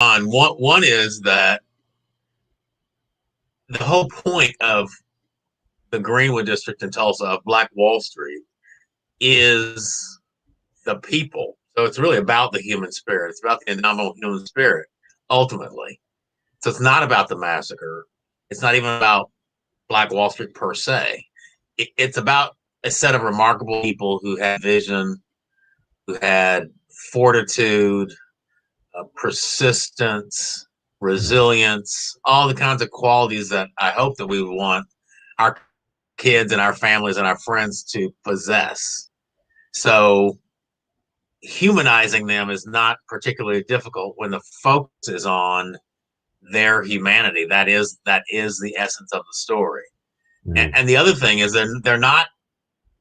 One is that the whole point of the Greenwood district in Tulsa, of Black Wall Street, is the people. So it's really about the human spirit. It's about the indomitable human spirit, ultimately. So it's not about the massacre. It's not even about Black Wall Street per se. It's about a set of remarkable people who had vision, who had fortitude, persistence, resilience, all the kinds of qualities that I hope that we want our kids and our families and our friends to possess. So humanizing them is not particularly difficult when the focus is on their humanity. That is the essence of the story. And the other thing is they're not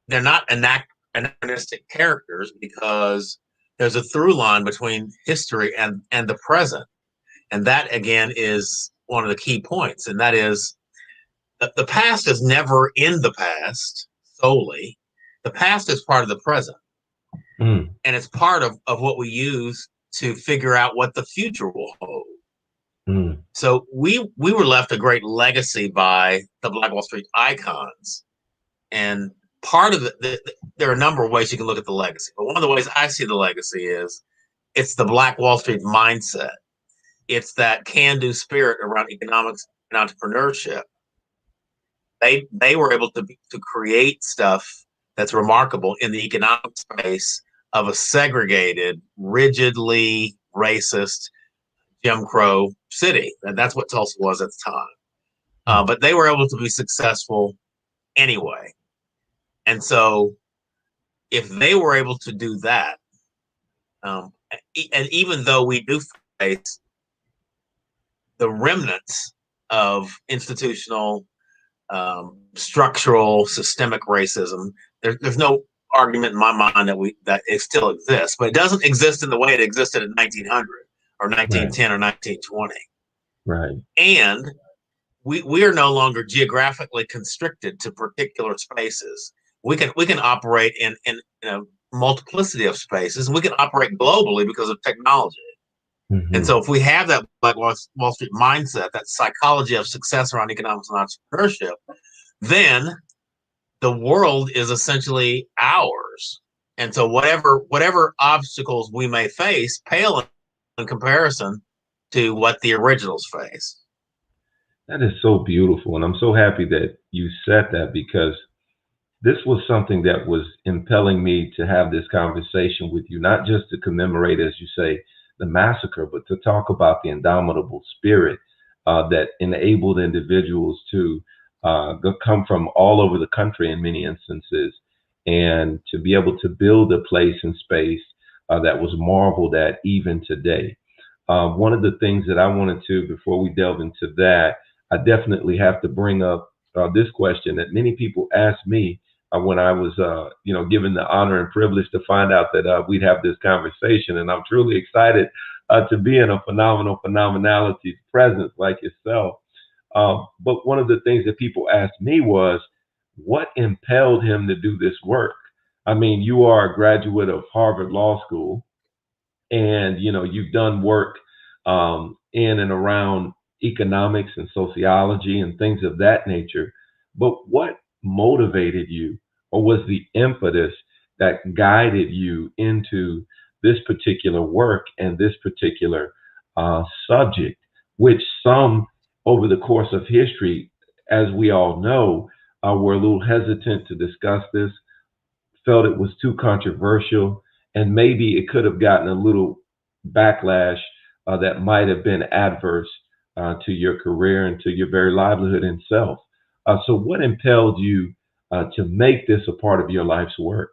anachronistic characters, because there's a through line between history and the present. And that, again, is one of the key points. And that is that the past is never in the past solely. The past is part of the present. And it's part of what we use to figure out what the future will hold. So we were left a great legacy by the Black Wall Street icons. And part of there are a number of ways you can look at the legacy. But one of the ways I see the legacy is it's the Black Wall Street mindset. It's that can-do spirit around economics and entrepreneurship. They were able to create stuff that's remarkable in the economic space of a segregated, rigidly racist Jim Crow city. And that's what Tulsa was at the time. But they were able to be successful anyway. And so if they were able to do that, and even though we do face the remnants of institutional, structural, systemic racism, there's no argument in my mind that it still exists, but it doesn't exist in the way it existed in 1900 or 1910 or 1920. Right. And we are no longer geographically constricted to particular spaces. We can operate in a multiplicity of spaces, and we can operate globally because of technology. And so if we have that Black Wall Street mindset, that psychology of success around economics and entrepreneurship, then the world is essentially ours. And so whatever obstacles we may face pale in comparison to what the originals face. That is so beautiful. And I'm so happy that you said that, because this was something that was impelling me to have this conversation with you, not just to commemorate, as you say, the massacre, but to talk about the indomitable spirit that enabled individuals to come from all over the country in many instances, and to be able to build a place and space that was marveled at even today. One of the things that I wanted to, before we delve into that, I definitely have to bring up this question that many people asked me when I was, given the honor and privilege to find out that we'd have this conversation. And I'm truly excited to be in a phenomenality presence like yourself. But one of the things that people asked me was, what impelled him to do this work? I mean, you are a graduate of Harvard Law School, and you've done work in and around economics and sociology and things of that nature. But what motivated you, or was the impetus that guided you into this particular work and this particular subject, which some over the course of history, as we all know, were a little hesitant to discuss this, felt it was too controversial, and maybe it could have gotten a little backlash that might have been adverse to your career and to your very livelihood itself. So what impelled you to make this a part of your life's work?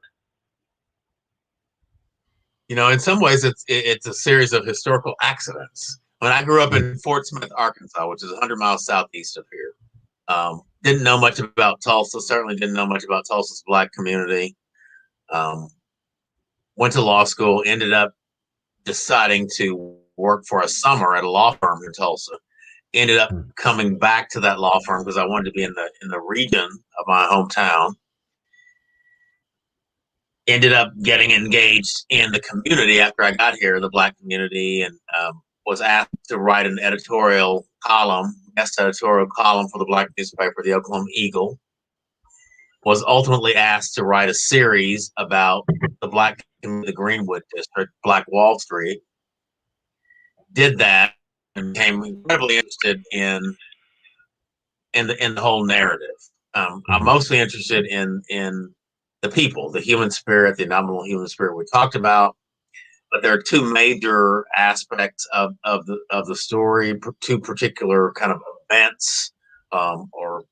In some ways, it's a series of historical accidents. When I grew up in Fort Smith, Arkansas, which is 100 miles southeast of here, didn't know much about Tulsa, certainly didn't know much about Tulsa's Black community. Went to law school, ended up deciding to work for a summer at a law firm in Tulsa. Ended up coming back to that law firm because I wanted to be in the region of my hometown. Ended up getting engaged in the community after I got here, the Black community, and was asked to write an editorial column, guest editorial column for the black newspaper, the Oklahoma Eagle. Was ultimately asked to write a series about the black community, the Greenwood District, Black Wall Street. Did that and became incredibly interested in the whole narrative. I'm mostly interested in the people, the human spirit, the indomitable human spirit we talked about. But there are two major aspects of the story, two particular kind of events or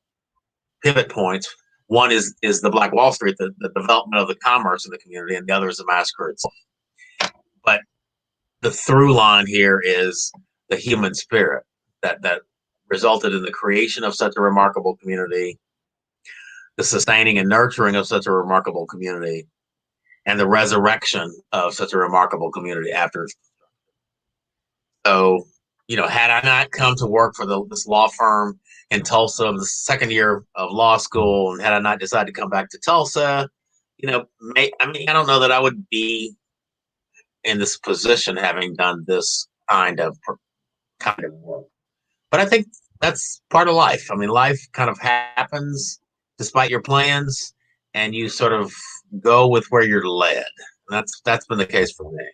pivot points. One is the Black Wall Street, the development of the commerce in the community, and the other is the massacre itself. But the through line here is the human spirit that resulted in the creation of such a remarkable community, the sustaining and nurturing of such a remarkable community, and the resurrection of such a remarkable community after. So, had I not come to work for this law firm in Tulsa, the second year of law school, and had I not decided to come back to Tulsa, I don't know that I would be in this position having done this kind of work. But I think that's part of life. I mean, life kind of happens despite your plans, and you sort of go with where you're led. And that's been the case for me.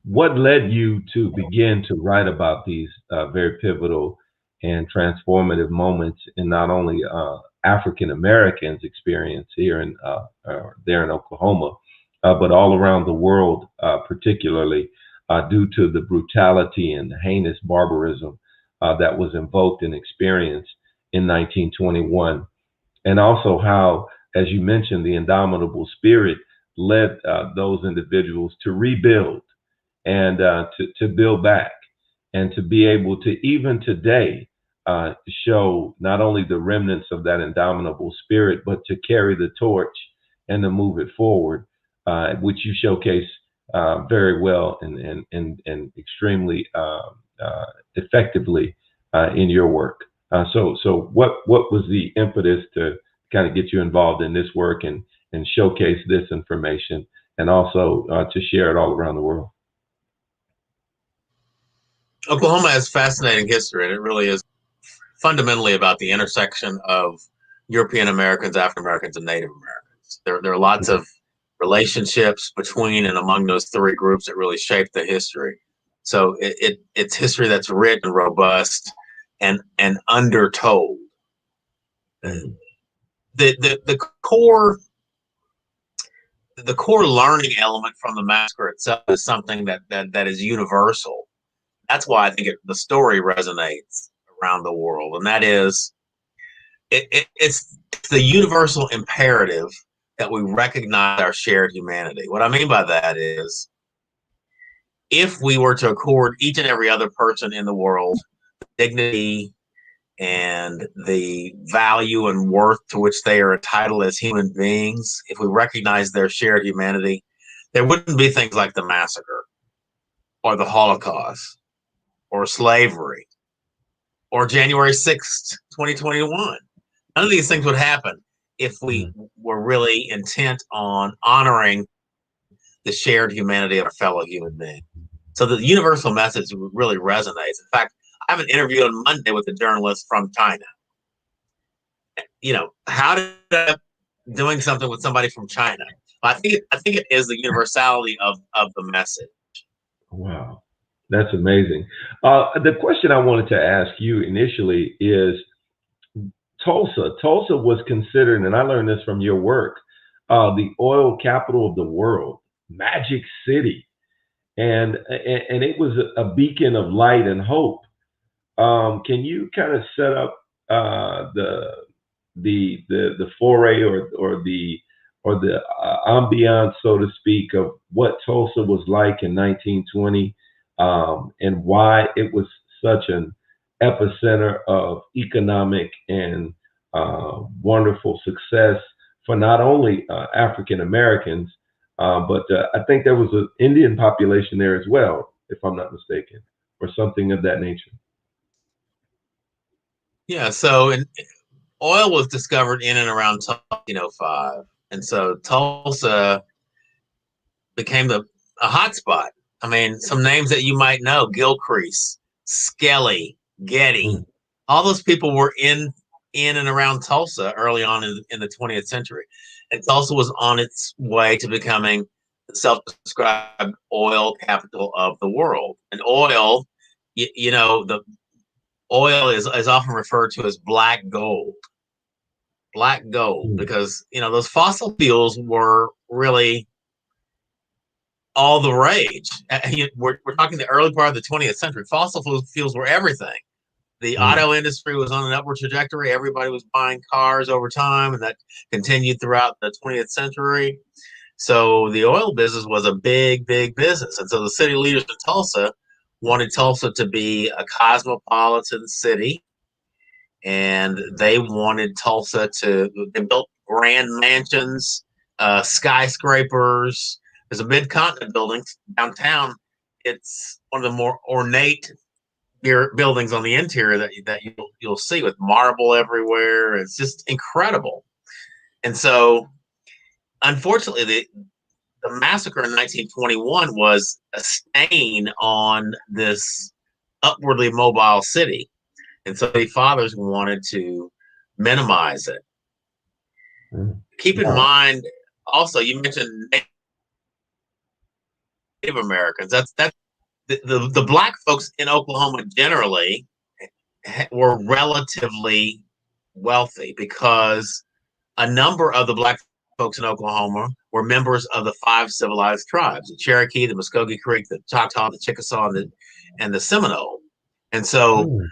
What led you to begin to write about these very pivotal and transformative moments in not only African Americans' experience here in there in Oklahoma, but all around the world, particularly due to the brutality and the heinous barbarism that was invoked and experienced in 1921, and also how, as you mentioned, the indomitable spirit led those individuals to rebuild and to build back, and to be able to even today show not only the remnants of that indomitable spirit, but to carry the torch and to move it forward, which you showcase very well and extremely effectively in your work. So what was the impetus to kind of get you involved in this work and showcase this information, and also to share it all around the world? Oklahoma has fascinating history, and it really is fundamentally about the intersection of European Americans, African Americans, and Native Americans. There are lots of relationships between and among those three groups that really shape the history. So it's history that's rich and robust and undertold. The core learning element from the massacre itself is something that is universal. That's why I think the story resonates around the world, and that is it's the universal imperative that we recognize our shared humanity. What I mean by that is, if we were to accord each and every other person in the world dignity and the value and worth to which they are entitled as human beings, if we recognize their shared humanity, there wouldn't be things like the massacre or the Holocaust or slavery or January 6th, 2021. None of these things would happen if we were really intent on honoring the shared humanity of our fellow human beings. So the universal message really resonates. In fact, I have an interview on Monday with a journalist from China. How did I end up doing something with somebody from China? I think it is the universality of the message. Wow, that's amazing. The question I wanted to ask you initially is, Tulsa. Tulsa was considered, and I learned this from your work, the oil capital of the world, Magic City, and it was a beacon of light and hope. Can you kind of set up the foray or the ambiance, so to speak, of what Tulsa was like in 1920, and why it was such an epicenter of economic and wonderful success for not only African Americans, but I think there was an Indian population there as well, if I'm not mistaken, or something of that nature. Yeah, so oil was discovered in and around 1905, and so Tulsa became a hotspot I mean, some names that you might know: Gilcrease, Skelly, Getty. Mm. All those people were in and around Tulsa early on in the 20th century, and Tulsa was on its way to becoming the self-described oil capital of the world. And oil, the oil is often referred to as black gold, Mm. because those fossil fuels were really all the rage. We're talking the early part of the 20th century. Fossil fuels were everything. The Mm. auto industry was on an upward trajectory. Everybody was buying cars over time, and that continued throughout the 20th century. So the oil business was a big, big business. And so the city leaders in Tulsa wanted Tulsa to be a cosmopolitan city, and they wanted Tulsa they built grand mansions, skyscrapers. There's a Mid-Continent building downtown. It's one of the more ornate buildings on the interior that you'll see, with marble everywhere. It's just incredible. And so, unfortunately, the massacre in 1921 was a stain on this upwardly mobile city. And so the fathers wanted to minimize it. Mm. Keep in mind, also, you mentioned Native Americans. That's the black folks in Oklahoma generally were relatively wealthy, because a number of the black folks in Oklahoma were members of the 5 civilized tribes: the Cherokee, the Muskogee Creek, the Choctaw, the Chickasaw, and the Seminole. And so Mm.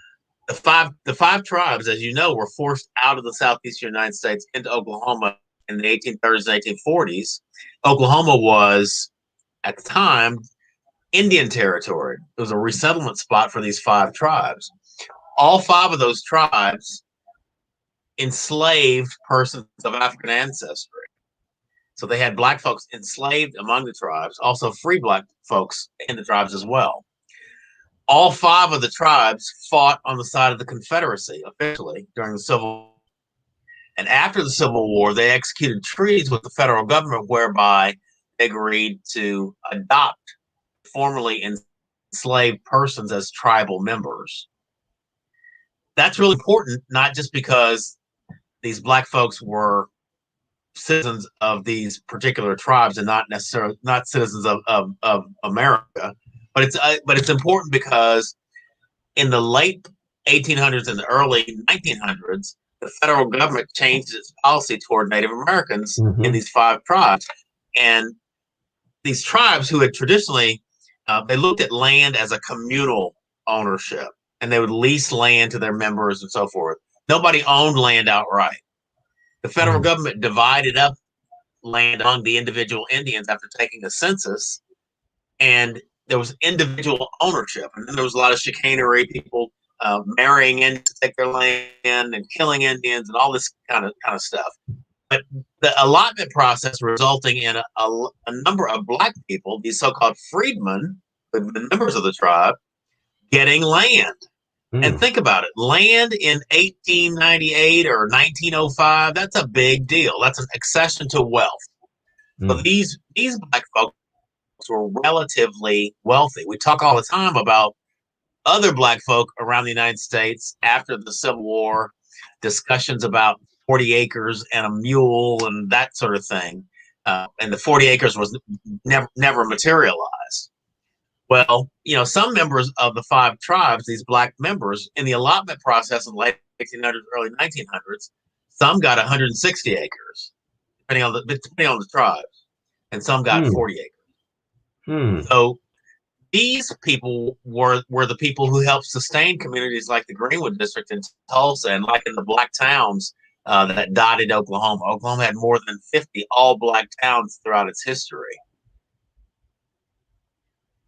the five tribes, as you know, were forced out of the southeastern United States into Oklahoma in the 1830s and 1840s. Oklahoma was, at the time, Indian territory. It was a resettlement spot for these 5 tribes. All 5 of those tribes enslaved persons of African ancestry. So they had black folks enslaved among the tribes, also free black folks in the tribes as well. All 5 of the tribes fought on the side of the Confederacy officially during the Civil War. And after the Civil War, they executed treaties with the federal government whereby they agreed to adopt formerly enslaved persons as tribal members. That's really important, not just because these black folks were citizens of these particular tribes and not citizens of America, but it's important because in the late 1800s and the early 1900s, the federal government changed its policy toward Native Americans in Mm-hmm. these 5 tribes. And these tribes, who had traditionally, they looked at land as a communal ownership, and they would lease land to their members and so forth. Nobody owned land outright. The federal Mm. government divided up land among the individual Indians after taking a census, and there was individual ownership. And then there was a lot of chicanery, people marrying in to take their land and killing Indians and all this kind of stuff. But the allotment process resulting in a number of black people, these so-called freedmen, the members of the tribe, getting land. And Mm. think about it, land in 1898 or 1905, that's a big deal. That's an accession to wealth. So Mm. these black folks were relatively wealthy. We talk all the time about other black folk around the United States after the Civil War, discussions about 40 acres and a mule and that sort of thing. And the 40 acres was never materialized. Well, some members of the 5 tribes, these black members, in the allotment process in the late 1800s, early 1900s, some got 160 acres, depending on the tribes, and some got Mm. 40 acres. Mm. So these people were the people who helped sustain communities like the Greenwood District in Tulsa, and like in the black towns that dotted Oklahoma. Oklahoma had more than 50 all black towns throughout its history.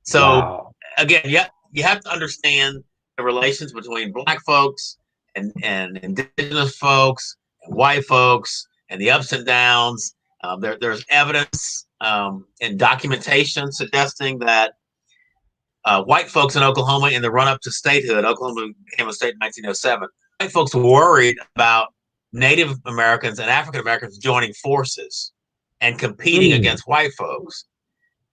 So Wow. again, you have to understand the relations between black folks and indigenous folks and white folks and the ups and downs. There's evidence and documentation suggesting that white folks in Oklahoma, in the run-up to statehood, Oklahoma became a state in 1907, white folks were worried about Native Americans and African Americans joining forces and competing Mm. against white folks.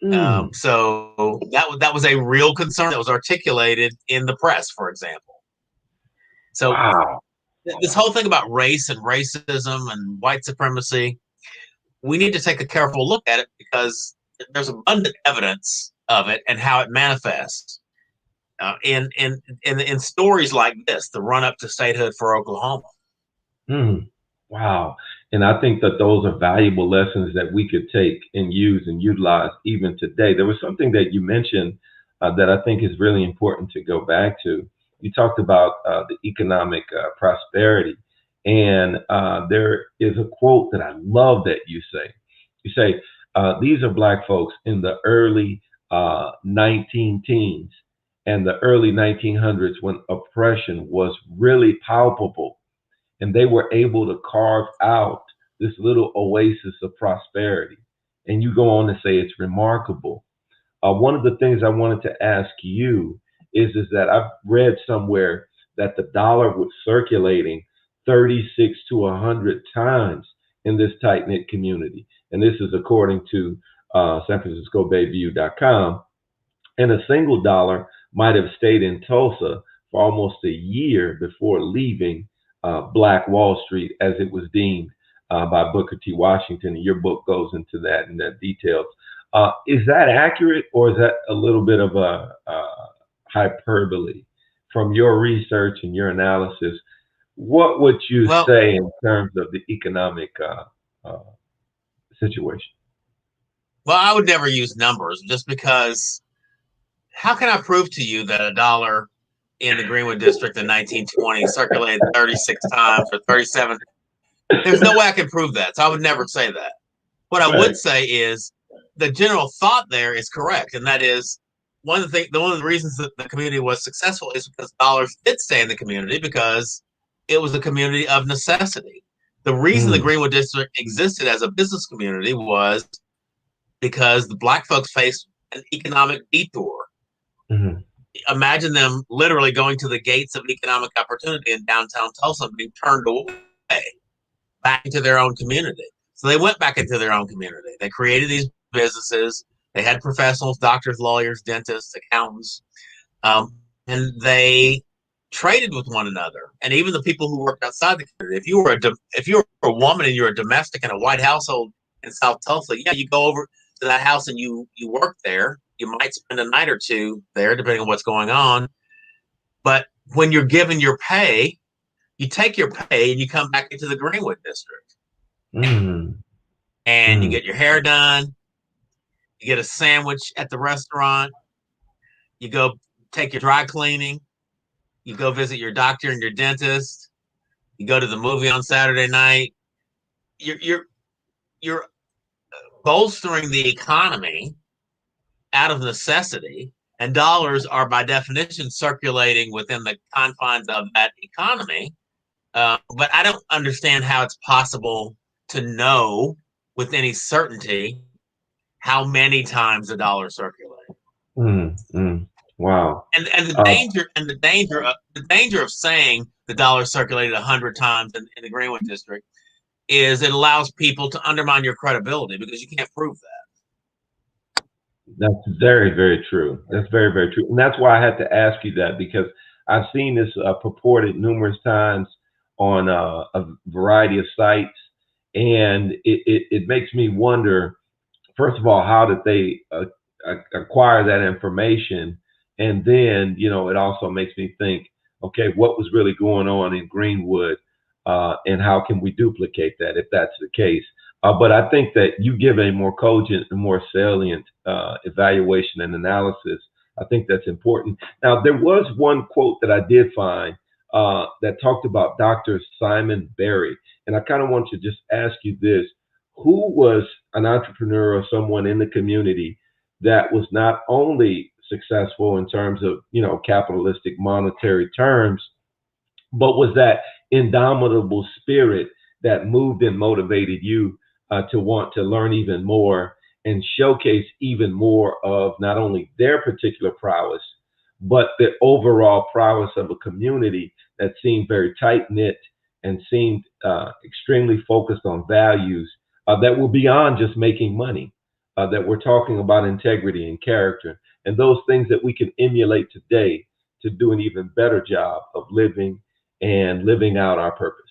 Mm. So that was a real concern that was articulated in the press, for example. So Wow. this whole thing about race and racism and white supremacy, we need to take a careful look at it because there's abundant evidence of it and how it manifests in stories like this, the run up to statehood for Oklahoma. Mm. Wow. And I think that those are valuable lessons that we could take and use and utilize even today. There was something that you mentioned that I think is really important to go back to. You talked about the economic prosperity. And there is a quote that I love that you say. You say, these are Black folks in the early 19 teens and the early 1900s when oppression was really palpable and they were able to carve out this little oasis of prosperity. And you go on to say it's remarkable. One of the things I wanted to ask you is that I've read somewhere that the dollar was circulating 36 to 100 times in this tight knit community. And this is according to San Francisco Bayview.com. And a single dollar might have stayed in Tulsa for almost a year before leaving Black Wall Street, as it was deemed by Booker T. Washington. And your book goes into that and that details. Is that accurate, or is that a little bit of a hyperbole from your research and your analysis? What would you Well, say in terms of the economic situation? well, I would never use numbers just because how can I prove to you that a dollar in the Greenwood district in 1920 circulated 36 times or 37? There's no way I can prove that. So I would never say that. What I Right. would say is the general thought there is correct. And that is one of the reasons that the community was successful is because dollars did stay in the community because it was a community of necessity. The reason the Mm, Greenwood district existed as a business community was because the Black folks faced an economic detour. mhm, Imagine them literally going to the gates of economic opportunity in downtown Tulsa and being turned away back into their own community. So they went back into their own community. They created these businesses. They had professionals, doctors, lawyers, dentists, accountants, and they traded with one another. And even the people who worked outside the community. If you were a woman and you're a domestic in a white household in South Tulsa, yeah, you go over to that house and you work there. You might spend a night or two there, depending on what's going on. But when you're given your pay, you take your pay and you come back into the Greenwood district mm, and you mm, get your hair done, you get a sandwich at the restaurant, you go take your dry cleaning, you go visit your doctor and your dentist, you go to the movie on Saturday night. You're bolstering the economy out of necessity, and dollars are by definition circulating within the confines of that economy. But I don't understand how it's possible to know with any certainty how many times the dollar circulates. mm. Wow. And the Uh, danger of saying the dollar circulated 100 times in the Greenwood district is it allows people to undermine your credibility because you can't prove that. that's very, very true. That's very, very true. And that's why I had to ask you that because I've seen this purported numerous times on a variety of sites. And it makes me wonder, first of all, how did they acquire that information? And then, it also makes me think, okay, what was really going on in Greenwood, and how can we duplicate that if that's the case? But I think that you give a more cogent and more salient evaluation and analysis. I think that's important. Now, there was one quote that I did find that talked about Dr. Simon Berry. And I kind of want to just ask you this. Who was an entrepreneur or someone in the community that was not only successful in terms of, capitalistic monetary terms, but was that indomitable spirit that moved and motivated you to want to learn even more and showcase even more of not only their particular prowess, but the overall prowess of a community that seemed very tight knit and seemed extremely focused on values that were beyond just making money. that we're talking about integrity and character and those things that we can emulate today to do an even better job of living and living out our purpose.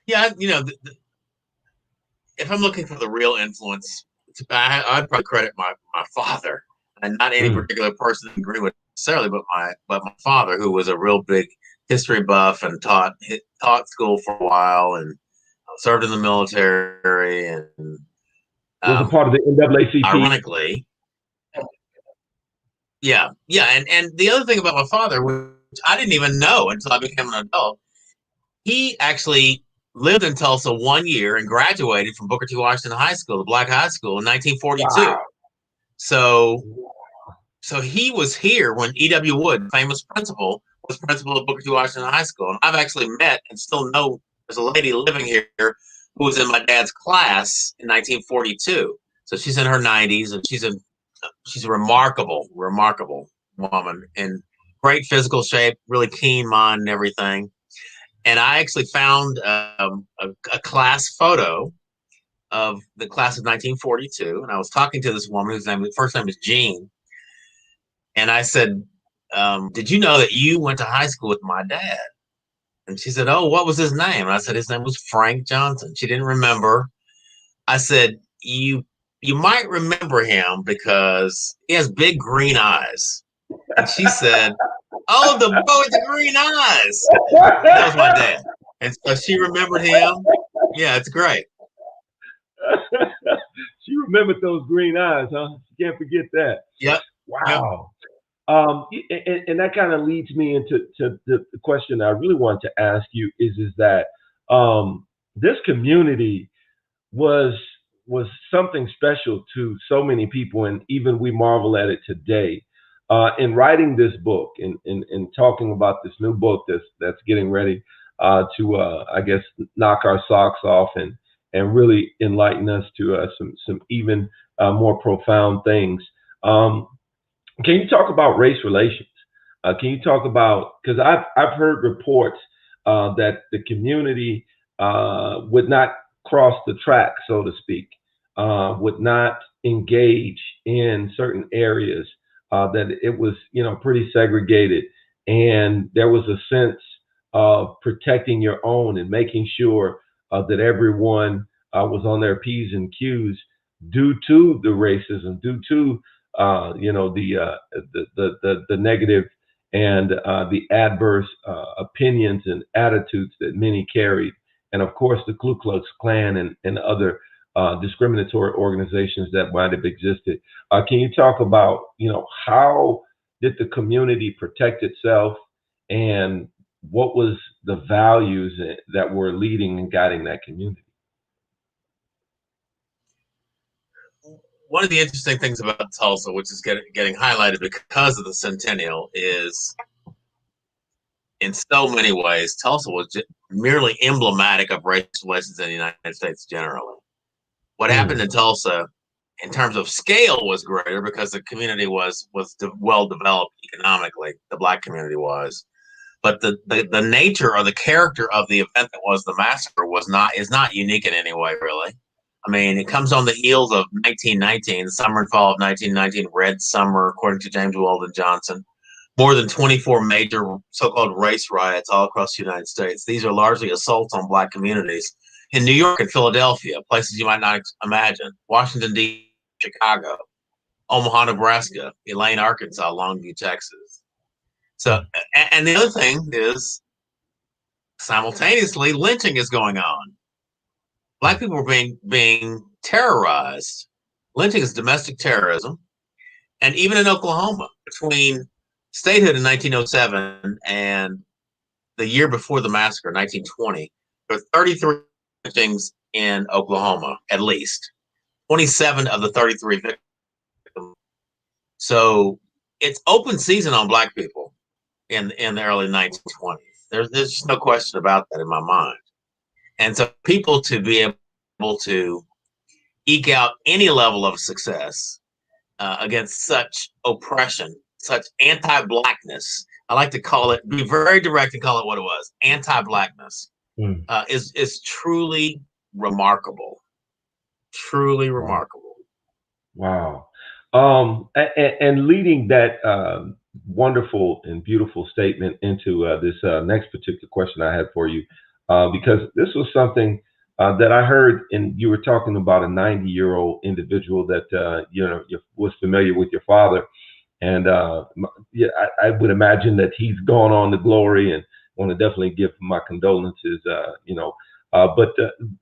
Yeah, if I'm looking for the real influence, I'd probably credit my father, and not any Mm. particular person I agree with necessarily, but my father, who was a real big history buff and taught school for a while and served in the military, and Was a um, part of the NAACP. ironically, yeah, and the other thing about my father, which I didn't even know until I became an adult, he actually lived in Tulsa 1 year and graduated from Booker T. Washington High School, the Black High School, in 1942. Wow. So, so he was here when E.W. Wood, famous principal, was principal of Booker T. Washington High School. And I've actually met and still know there's a lady living here who was in my dad's class in 1942. So she's in her 90s, and she's a remarkable woman in great physical shape, really keen mind and everything. And I actually found a class photo of the class of 1942, and I was talking to this woman whose first name is Jean, and I said, "Did you know that you went to high school with my dad?" And she said, "Oh, what was his name?" And I said, "His name was Frank Johnson." She didn't remember. I said, "You might remember him because he has big green eyes." And she said, "Oh, the boy with the green eyes." And that was my dad. And so she remembered him. Yeah, it's great. She remembered those green eyes, huh? You can't forget that. Yep. Yep. Wow. And that kind of leads me into the question I really want to ask you is that this community was was something special to so many people, and even we marvel at it today. In writing this book and talking about this new book that's getting ready to I guess knock our socks off and really enlighten us to some even more profound things. Um, can you talk about race relations? Can you talk about, because I've heard reports that the community would not cross the track, so to speak, would not engage in certain areas, that it was pretty segregated, and there was a sense of protecting your own and making sure that everyone was on their p's and q's due to the racism, due to the negative and the adverse opinions and attitudes that many carried, and of course the Ku Klux Klan and other discriminatory organizations that might have existed. Can you talk about how did the community protect itself, and what was the values that were leading and guiding that community? One of the interesting things about Tulsa, which is getting highlighted because of the centennial, is in so many ways, Tulsa was merely emblematic of race relations in the United States generally. What happened Mm. in Tulsa, in terms of scale, was greater because the community was well developed economically. The Black community was, but the nature or the character of the event that was the massacre is not unique in any way, really. I mean, it comes on the heels of 1919, the summer and fall of 1919, Red Summer, according to James Weldon Johnson. More than 24 major so-called race riots all across the United States. These are largely assaults on Black communities in New York and Philadelphia, places you might not imagine. Washington, D.C., Chicago, Omaha, Nebraska, Elaine, Arkansas, Longview, Texas. So, and the other thing is, simultaneously, lynching is going on. Black people were being terrorized. Lynching is domestic terrorism, and even in Oklahoma, between statehood in 1907 and the year before the massacre, 1920, there were 33 lynchings in Oklahoma, at least 27 of the 33 victims. So it's open season on Black people in the early 1920s. There's just no question about that in my mind. And so people to be able to eke out any level of success against such oppression, such anti-Blackness. I like to call it, be very direct and call it what it was, anti-Blackness. Mm. is truly remarkable. Truly Wow. remarkable. Wow. And leading that wonderful and beautiful statement into this next particular question I had for you, because this was something that I heard, and you were talking about a 90-year-old individual that was familiar with your father, and yeah, I would imagine that he's gone on to glory, and want to definitely give my condolences.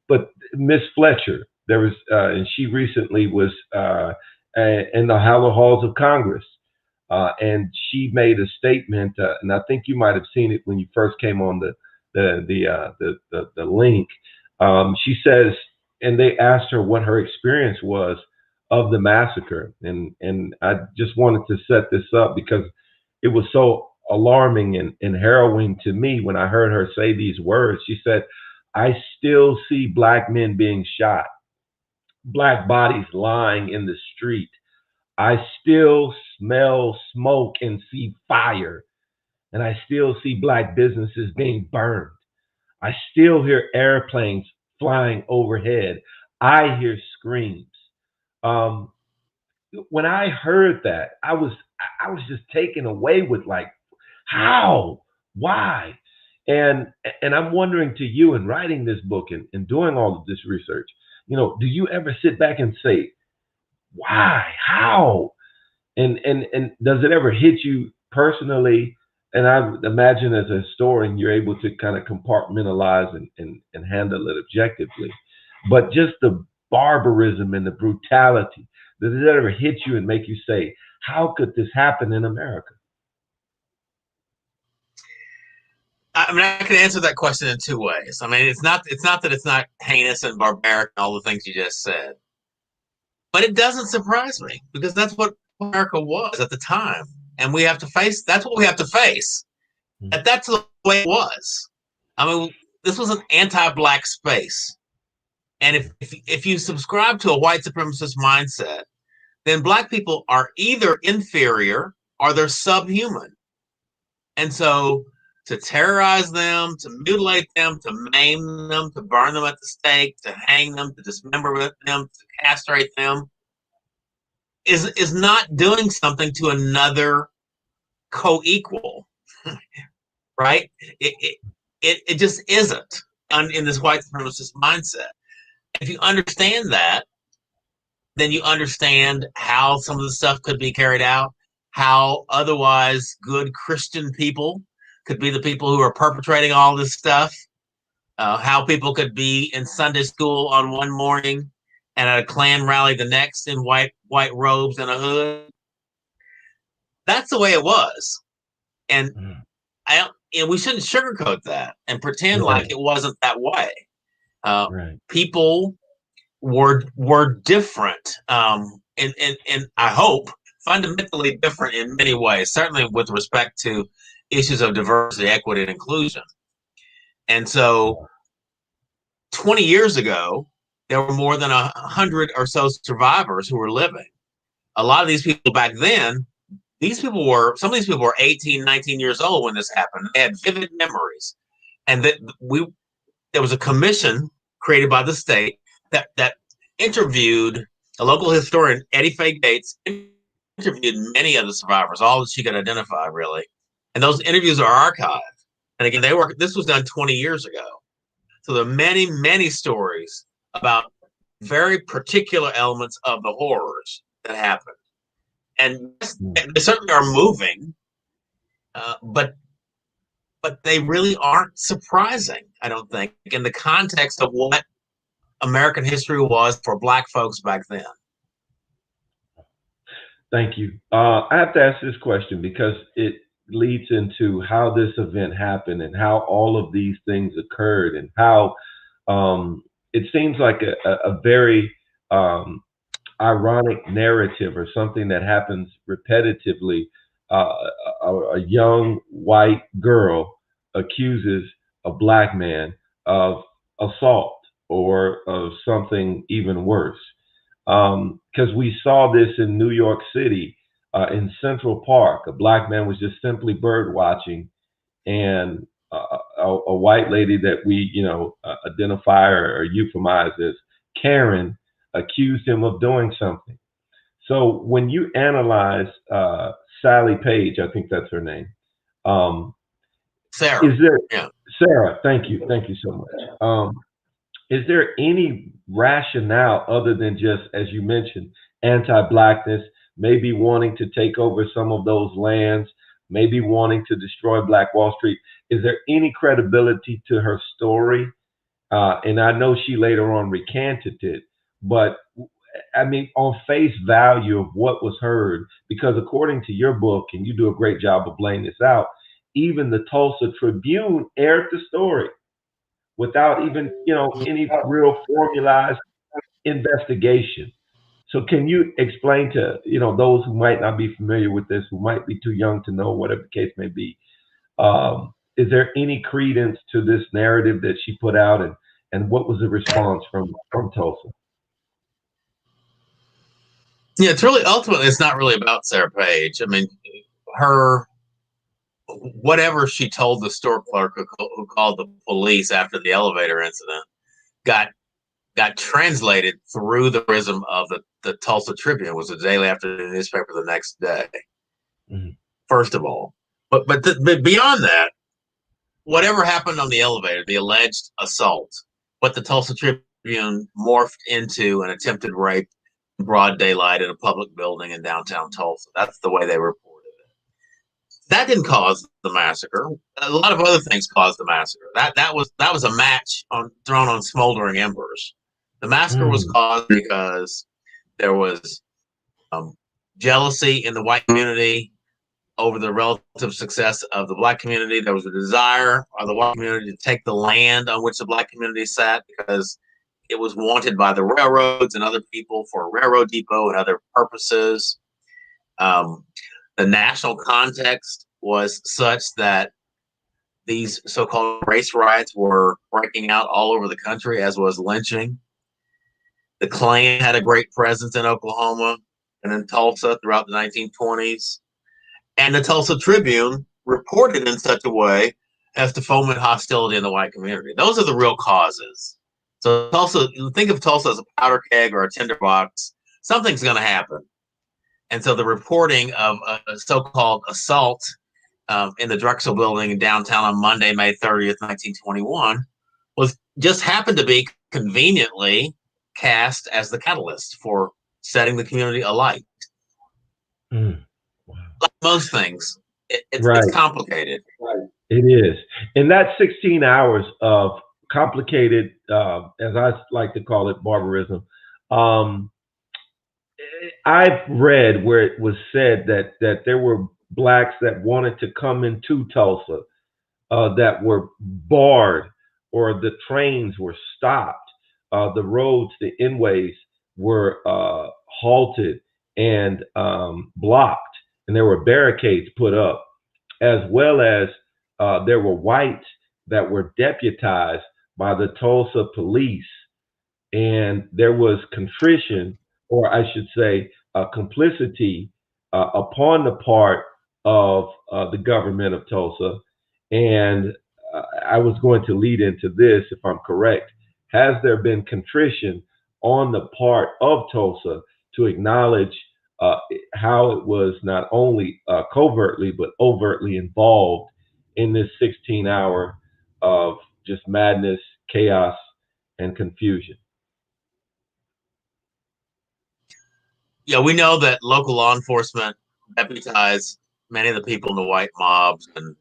But Miss Fletcher, there was, and she recently was in the hallowed halls of Congress, and she made a statement, and I think you might have seen it when you first came on the link. She says, and they asked her what her experience was of the massacre, and I just wanted to set this up because it was so alarming and harrowing to me when I heard her say these words. She said, "I still see black men being shot, black bodies lying in the street. I still smell smoke and see fire, and I still see black businesses being burned. I still hear airplanes flying overhead. I hear screams." Um, when I heard that, I was just taken away with like, how, why, and and I'm wondering to you in writing this book and doing all of this research, do you ever sit back and say, why, how, and does it ever hit you personally? And I would imagine as a historian, you're able to kind of compartmentalize and handle it objectively. But just the barbarism and the brutality, does it ever hit you and make you say, how could this happen in America? I mean, I can answer that question in two ways. I mean, it's not that it's not heinous and barbaric and all the things you just said, but it doesn't surprise me because that's what America was at the time, and we have to face. That's what we have to face. Mm. And that's the way it was. I mean, this was an anti-black space, and if you subscribe to a white supremacist mindset, then black people are either inferior or they're subhuman. And so to terrorize them, to mutilate them, to maim them, to burn them at the stake, to hang them, to dismember them, to castrate them is not doing something to another co-equal, right? It just isn't in this white supremacist mindset. If you understand that, then you understand how some of the stuff could be carried out, how otherwise good Christian people could be the people who are perpetrating all this stuff, how people could be in Sunday school on one morning and at a Klan rally the next in white robes and a hood. That's the way it was, and Mm. we shouldn't sugarcoat that and pretend like Right, it wasn't that way. Uh, right. People were different, and I hope fundamentally different in many ways. Certainly with respect to issues of diversity, equity, and inclusion. And so, 20 years ago, there were more than 100 or so survivors who were living. A lot of these people back then, some of these people were 18, 19 years old when this happened. They had vivid memories, and that there was a commission created by the state that interviewed a local historian, Eddie Faye Gates, interviewed many of the survivors, all that she could identify, really. And those interviews are archived. And again, this was done 20 years ago. So there are many, many stories about very particular elements of the horrors that happened. And Mm. they certainly are moving, but they really aren't surprising, I don't think, in the context of what American history was for black folks back then. Thank you. I have to ask this question because it leads into how this event happened and how all of these things occurred and how it seems like a very ironic narrative or something that happens repetitively. Uh, a young white girl accuses a black man of assault or of something even worse. Because we saw this in New York City, in Central Park. A black man was just simply bird watching, and a white lady that we, identify or euphemize as Karen, accused him of doing something. So when you analyze Sally Page, I think that's her name. Sarah. Is there Yeah. Sarah? Thank you so much. Is there any rationale other than just, as you mentioned, anti-blackness, maybe wanting to take over some of those lands, maybe wanting to destroy Black Wall Street? Is there any credibility to her story? And I know she later on recanted it, but I mean, on face value of what was heard, because according to your book, and you do a great job of laying this out, even the Tulsa Tribune aired the story without even, any real formalized investigation. So can you explain to, those who might not be familiar with this, who might be too young to know, whatever the case may be, is there any credence to this narrative that she put out, and what was the response from Tulsa? Yeah, it's really ultimately it's not really about Sarah Page. I mean, her whatever she told the store clerk who called the police after the elevator incident got translated through the prism of the Tulsa Tribune, was the daily after the newspaper the next day. Mm-hmm. First of all, but beyond that, whatever happened on the elevator, the alleged assault, what the Tulsa Tribune morphed into an attempted rape in broad daylight in a public building in downtown Tulsa. That's the way they reported it. That didn't cause the massacre. A lot of other things caused the massacre. That was a match thrown on smoldering embers. The massacre was caused because there was jealousy in the white community over the relative success of the Black community. There was a desire of the white community to take the land on which the Black community sat because it was wanted by the railroads and other people for a railroad depot and other purposes. The national context was such that these so-called race riots were breaking out all over the country, as was lynching. The Klan had a great presence in Oklahoma and in Tulsa throughout the 1920s. And the Tulsa Tribune reported in such a way as to foment hostility in the white community. Those are the real causes. So Tulsa, think of Tulsa as a powder keg or a tinderbox. Something's going to happen. And so the reporting of a so-called assault in the Drexel building in downtown on Monday, May 30th, 1921, just happened to be conveniently cast as the catalyst for setting the community alight. Wow. Like most things, it's complicated. Right. It is. And that 16 hours of complicated, as I like to call it, barbarism, I've read where it was said that there were Blacks that wanted to come into Tulsa that were barred, or the trains were stopped, the roads, the inways were halted and blocked, and there were barricades put up, as well as there were whites that were deputized by the Tulsa police, and there was contrition, or I should say, complicity upon the part of the government of Tulsa. And I was going to lead into this, if I'm correct. Has there been contrition on the part of Tulsa to acknowledge how it was not only covertly, but overtly involved in this 16-hour of just madness, chaos, and confusion? Yeah, we know that local law enforcement deputized many of the people in the white mobs and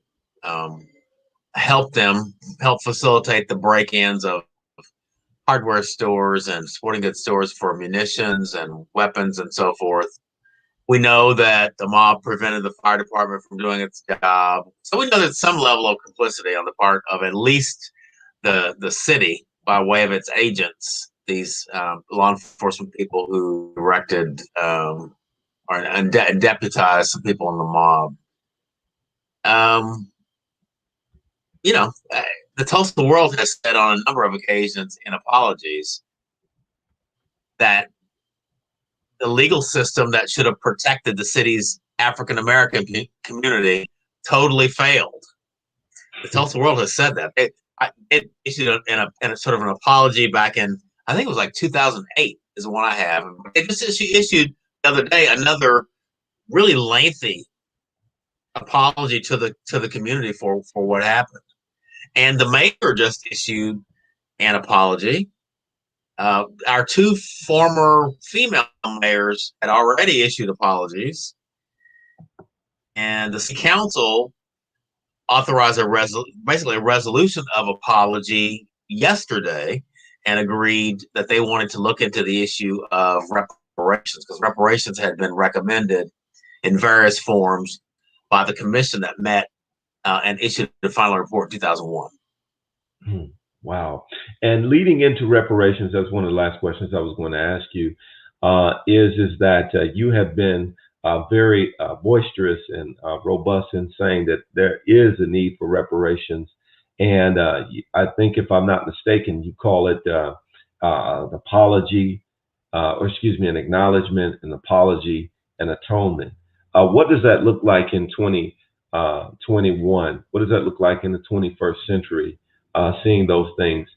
help facilitate the break-ins of hardware stores and sporting goods stores for munitions and weapons and so forth. We know that the mob prevented the fire department from doing its job. So we know there's some level of complicity on the part of at least the city by way of its agents, these law enforcement people who directed and deputized some people in the mob. The Tulsa World has said on a number of occasions in apologies that the legal system that should have protected the city's African American community totally failed. The Tulsa World has said that. It issued in a sort of an apology back in, I think it was like 2008 is the one I have. It just issued the other day another really lengthy apology to the community for what happened. And the mayor just issued an apology. Our two former female mayors had already issued apologies, and the city council authorized basically a resolution of apology yesterday, and agreed that they wanted to look into the issue of reparations, because reparations had been recommended in various forms by the commission that met and issued the final report in 2001. Wow. And leading into reparations, that's one of the last questions I was going to ask you, is that you have been very boisterous and robust in saying that there is a need for reparations. And I think, if I'm not mistaken, you call it an apology, or excuse me, an acknowledgement, an apology, and atonement. What does that look like in 2021? What does that look like in the 21st century? Seeing those things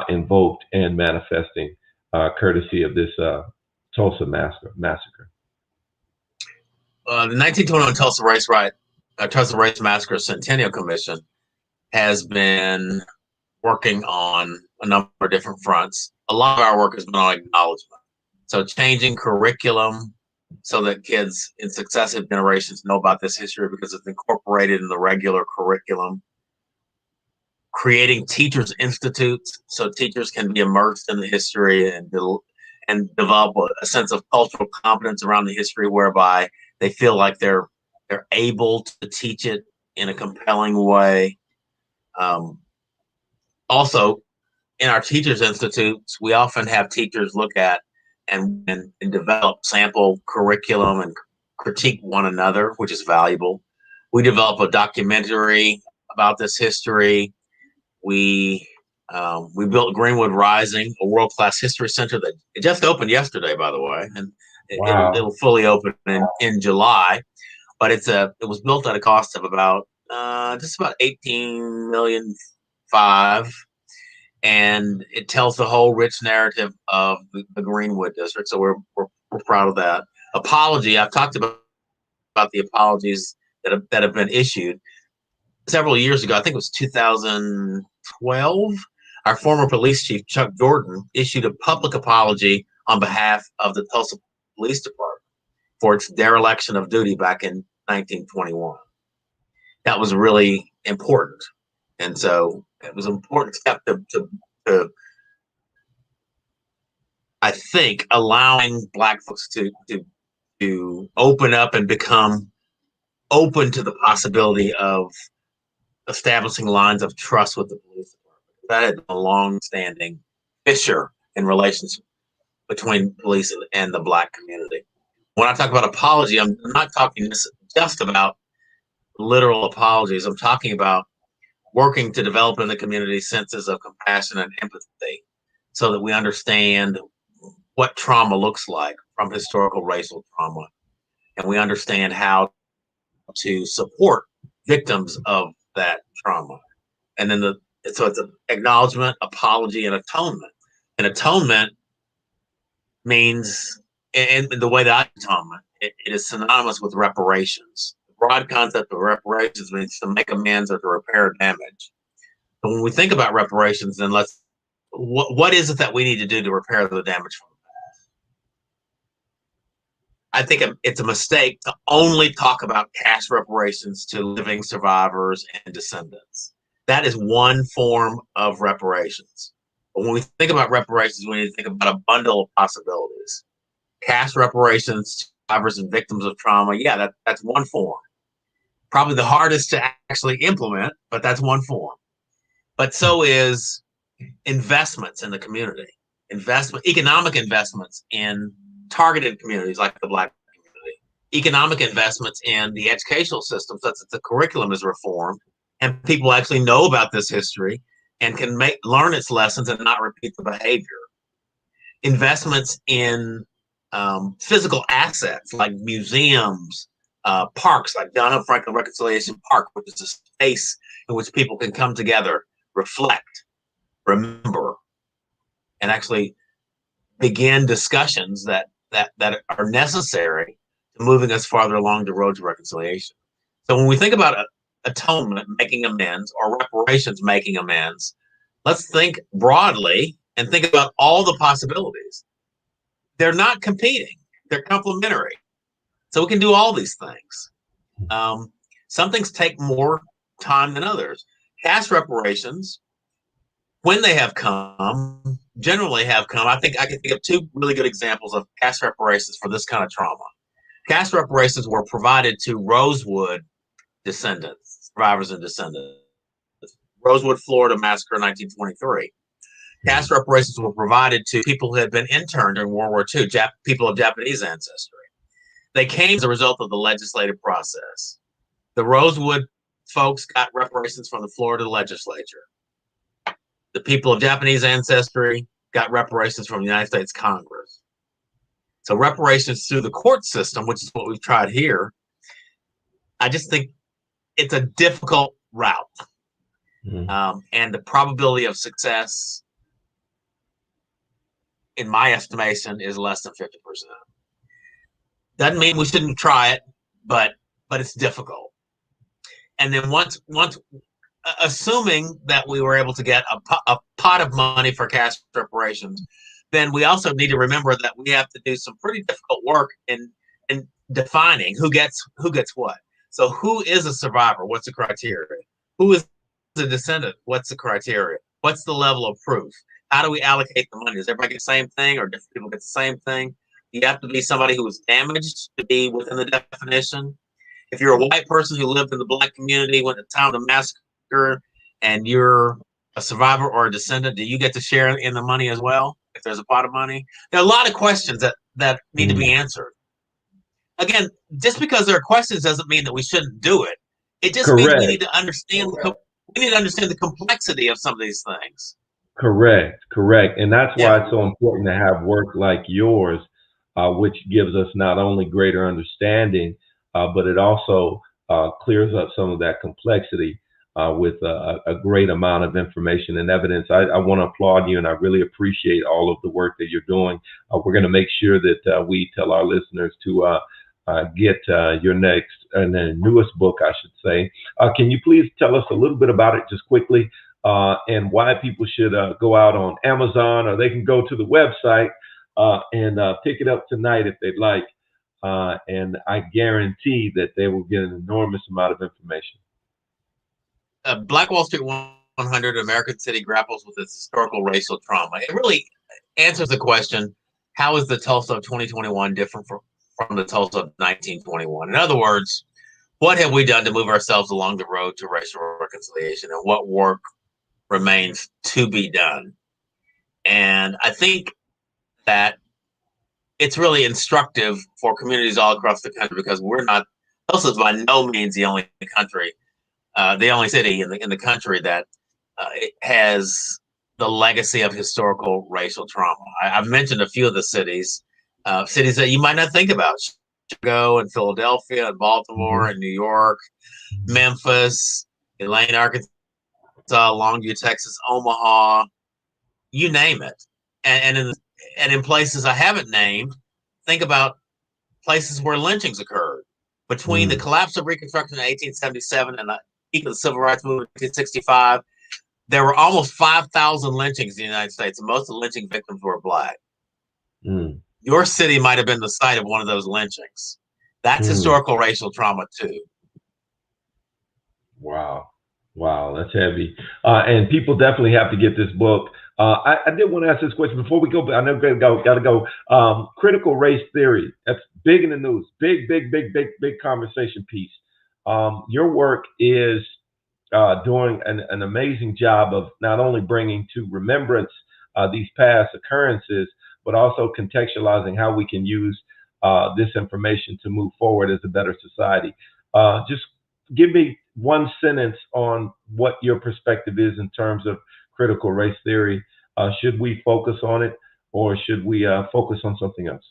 invoked and manifesting, courtesy of this Tulsa massacre. The 1921 Tulsa Race Massacre Centennial Commission has been working on a number of different fronts. A lot of our work has been on acknowledgement. So changing curriculum so that kids in successive generations know about this history because it's incorporated in the regular curriculum. Creating teachers' institutes so teachers can be immersed in the history and develop a sense of cultural competence around the history, whereby they feel like they're able to teach it in a compelling way. Also, in our teachers' institutes, we often have teachers look at and develop sample curriculum and critique one another, which is valuable. We develop a documentary about this history. We built Greenwood Rising, a world-class history center that it just opened yesterday, by the way, and Wow. it'll fully open in July. But it was built at a cost of about just about 18 million five, and it tells the whole rich narrative of the Greenwood district. So we're proud of that. Apology. I've talked about the apologies that have been issued. Several years ago, I think it was 2012, our former police chief, Chuck Jordan, issued a public apology on behalf of the Tulsa Police Department for its dereliction of duty back in 1921. That was really important. And so it was an important step to I think, allowing Black folks to open up and become open to the possibility of establishing lines of trust with the police department. That had been a long-standing fissure in relations between police and the Black community. When I talk about apology, I'm not talking just about literal apologies. I'm talking about working to develop in the community senses of compassion and empathy so that we understand what trauma looks like from historical racial trauma, and we understand how to support victims of that trauma. And then so it's an acknowledgement, apology, and atonement. And atonement means, in the way that I atonement, it is synonymous with reparations. The broad concept of reparations means to make amends or to repair damage. But when we think about reparations, then what is it that we need to do to repair the damage from the past? I think it's a mistake to only talk about cash reparations to living survivors and descendants. That is one form of reparations. But when we think about reparations, we need to think about a bundle of possibilities. Cash reparations to survivors and victims of trauma, yeah, that's one form. Probably the hardest to actually implement, but that's one form. But so is investments in the community, economic investments in targeted communities like the Black community, economic investments in the educational system such that the curriculum is reformed and people actually know about this history and can learn its lessons and not repeat the behavior. Investments in physical assets like museums, parks like John Hunt Franklin Reconciliation Park, which is a space in which people can come together, reflect, remember, and actually begin discussions that are necessary to moving us farther along the road to reconciliation. So when we think about atonement, making amends, or reparations, making amends, let's think broadly and think about all the possibilities. They're not competing, they're complementary. So we can do all these things. Some things take more time than others. Cash reparations, when they have come, generally have come. I think I can think of two really good examples of cash reparations for this kind of trauma. Cash reparations were provided to Rosewood descendants, survivors and descendants. Rosewood, Florida massacre in 1923. Cash reparations were provided to people who had been interned during World War II, people of Japanese ancestry. They came as a result of the legislative process. The Rosewood folks got reparations from the Florida legislature. The people of Japanese ancestry got reparations from the United States Congress. So reparations through the court system, which is what we've tried here, I just think it's a difficult route. And the probability of success, in my estimation, is less than 50%. Doesn't mean we shouldn't try it, but it's difficult. And then once assuming that we were able to get a pot of money for cash reparations, then we also need to remember that we have to do some pretty difficult work in defining who gets what. So who is a survivor? What's the criteria? Who is a descendant? What's the criteria? What's the level of proof? How do we allocate the money? Does everybody get the same thing, or different people get the same thing? You have to be somebody who was damaged to be within the definition. If you're a white person who lived in the Black community when the time of the massacre and you're a survivor or a descendant, do you get to share in the money as well if there's a pot of money? There are a lot of questions that need to be answered. Again, just because there are questions doesn't mean that we shouldn't do it. It just means we need to understand the complexity of some of these things. Correct. And that's why it's so important to have work like yours, which gives us not only greater understanding, but it also clears up some of that complexity with a great amount of information and evidence. I want to applaud you, and I really appreciate all of the work that you're doing. We're going to make sure that we tell our listeners to get your next and the newest book, I should say. Can you please tell us a little bit about it just quickly, and why people should go out on Amazon, or they can go to the website and pick it up tonight if they'd like. And I guarantee that they will get an enormous amount of information. Black Wall Street 100, American City Grapples with its historical racial trauma. It really answers the question, how is the Tulsa of 2021 different from the Tulsa of 1921? In other words, what have we done to move ourselves along the road to racial reconciliation, and what work remains to be done? And I think that it's really instructive for communities all across the country, because Tulsa is by no means the only city in the country that has the legacy of historical racial trauma. I've mentioned a few of the cities that you might not think about: Chicago and Philadelphia and Baltimore and New York, Memphis, Elaine, Arkansas, Longview, Texas, Omaha, you name it. And in places I haven't named, think about places where lynchings occurred. Between the collapse of Reconstruction in 1877 and the peak of the Civil Rights Movement in 1865, there were almost 5,000 lynchings in the United States, and most of the lynching victims were Black. Your city might have been the site of one of those lynchings. That's historical racial trauma too. Wow, that's heavy. And people definitely have to get this book. I did want to ask this question before we go, but I know we got to go. Critical race theory. That's big in the news. Big conversation piece. Your work is doing an amazing job of not only bringing to remembrance these past occurrences, but also contextualizing how we can use this information to move forward as a better society. Just give me one sentence on what your perspective is in terms of critical race theory. Should we focus on it, or should we focus on something else?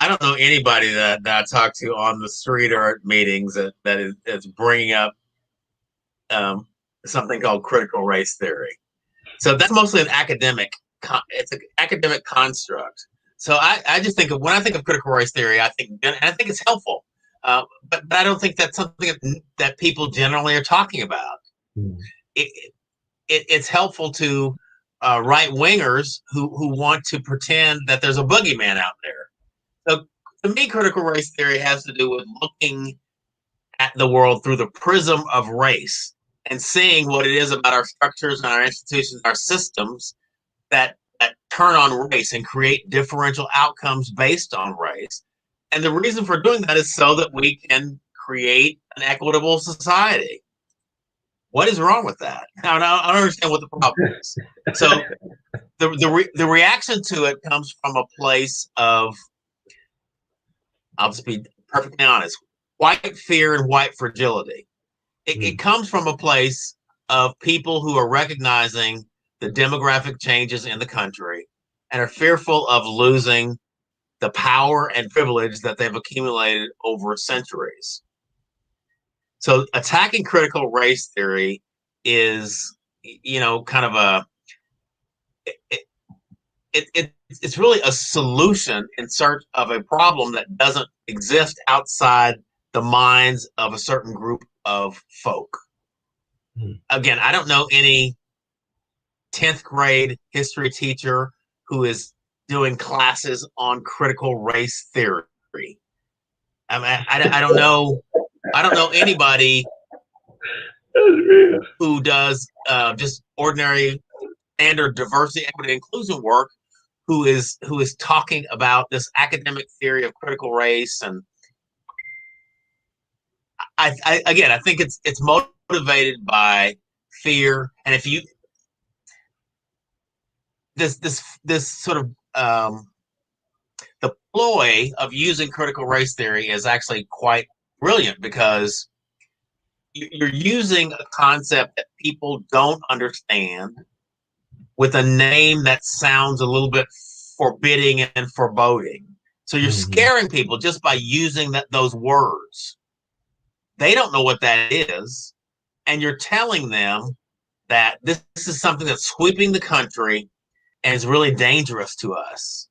I don't know anybody that I talk to on the street or at meetings that's bringing up um, something called critical race theory. So that's mostly an academic. It's an academic construct. So I just think of when I think of critical race theory, I think it's helpful, but I don't think that's something that people generally are talking about. Mm. It's helpful to right wingers who want to pretend that there's a boogeyman out there. So to me, critical race theory has to do with looking at the world through the prism of race and seeing what it is about our structures and our institutions, our systems that turn on race and create differential outcomes based on race. And the reason for doing that is so that we can create an equitable society. What is wrong with that? I don't understand what the problem is. So the reaction to it comes from a place of, I'll just be perfectly honest, white fear and white fragility. It comes from a place of people who are recognizing the demographic changes in the country and are fearful of losing the power and privilege that they've accumulated over centuries. So attacking critical race theory is, kind of it's really a solution in search of a problem that doesn't exist outside the minds of a certain group of folk. Again, I don't know any 10th grade history teacher who is doing classes on critical race theory. I mean, I don't know anybody who does just ordinary standard diversity, equity, inclusion work who is talking about this academic theory of critical race. And I think it's motivated by fear. And if you this sort of the ploy of using critical race theory is actually quite brilliant, because you're using a concept that people don't understand with a name that sounds a little bit forbidding and foreboding. So you're scaring people just by using those words. They don't know what that is, and you're telling them that this is something that's sweeping the country and is really dangerous to us.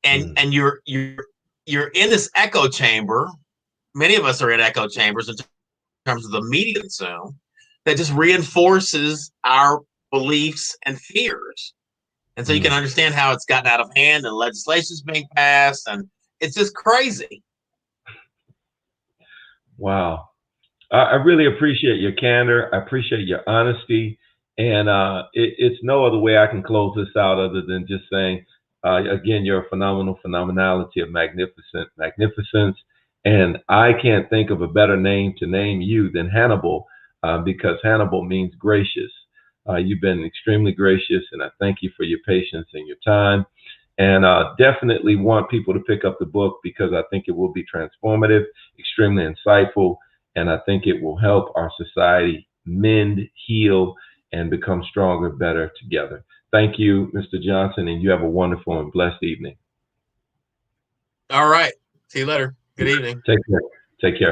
And you're in this echo chamber. Many of us are in echo chambers in terms of the media consume that just reinforces our beliefs and fears. And so you can understand how it's gotten out of hand and legislation's being passed, and it's just crazy. Wow. I really appreciate your candor. I appreciate your honesty. And it's no other way I can close this out other than just saying, again, you're a phenomenality of magnificence. And I can't think of a better name to name you than Hannibal, because Hannibal means gracious. You've been extremely gracious, and I thank you for your patience and your time. And definitely want people to pick up the book, because I think it will be transformative, extremely insightful, and I think it will help our society mend, heal, and become stronger, better together. Thank you, Mr. Johnson, and you have a wonderful and blessed evening. All right. See you later. Good evening. Take care. Take care.